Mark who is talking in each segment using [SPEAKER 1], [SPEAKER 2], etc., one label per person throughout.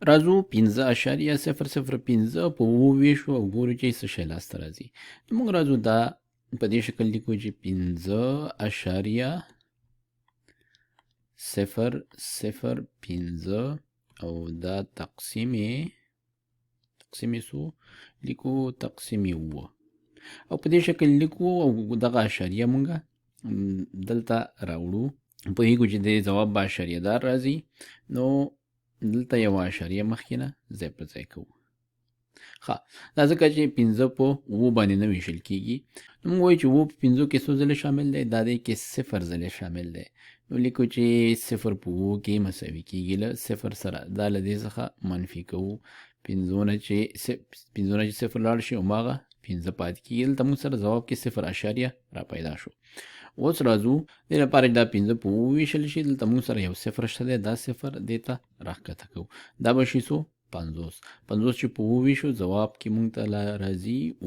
[SPEAKER 1] راځو 15.005 په وویشو او ګورو چې څه شی لاسته راځي. نو موږ راځو دا په دې شکل لیکو چې 15.005 او دا تقسیمې سو لیکو تقسیمې اوه او په دې شکل لیکو او دغه اشاریه مونږه دلته راوړو. پوهیږو چې د ځواب به اشاریه دار راځي، نو دلته یوه اشاریه مخکې نه ځای په ځای کوو. ښه، دا ځکه چې 15 په 7 باندې نه ویشل کېږي، نو موږ وایو چې 7 په 5 کې څو ځلې شامل دی؟ دا دی کې 0 ځلې شامل دی. نو لیکو چې 0 په 7 کې مساوي کېږي له 0 سره. دا له دې څخه منفي کوو. 15 نه چې 0 لاړ شي هماغه 15 پاتې کېږي. دلته موږ سره ځواب کې 0 اشاریه را پیدا شو. اوس راځو دې لپاره چې دا 15 په 7 ویشل شي، دلته موږ سره یو 0 شته دی، دا 0 دې ته راښکته کوو. دا به شي څو؟ 50. 50 چې په 7 ویشو ځواب کې موږ ته راځي 7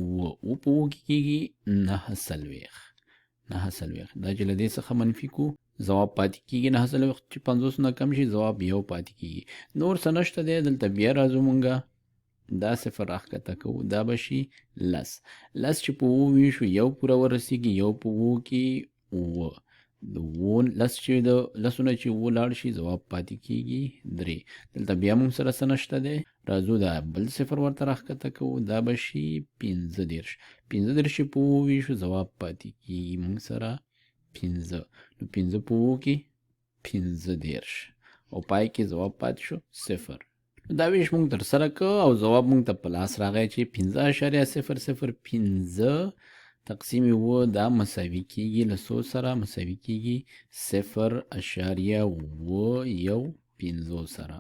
[SPEAKER 1] په 7 کې کېږي 9 دا چې له دې څخه منفي کو ځواب پاتې کېږي 9 چې 50 نه کم شي ځواب یو پاتې کېږي. نور څه نشته دی. دلته بیا راځو مونږه دا 0 راښکته کوو، دا به شي 10. 10 چې په 7 ویشو یو پوره ورسېږي، یو په 7 کې 7. د 10 چې د 10 نه چې 7 لاړ شي ځواب پاتې کېږي 3. دلته بیا موږ سره څه نشته دی. راځو دا بل 0 ورته راښکته کوو، دا به شي 15. 15 چې په 7 ویشو ځواب پاتې کېږي موږ سره 15. نو 15 په 7 کې 15 او پای کې ځواب پاتې شو 0. دا ویش موږ تر سره که او ځواب موږ ته په لاس راغی چې 15.005 تقسیم 7 دا مساوي کېږي له څو سره؟ مساوي کېږي 0.015 سره.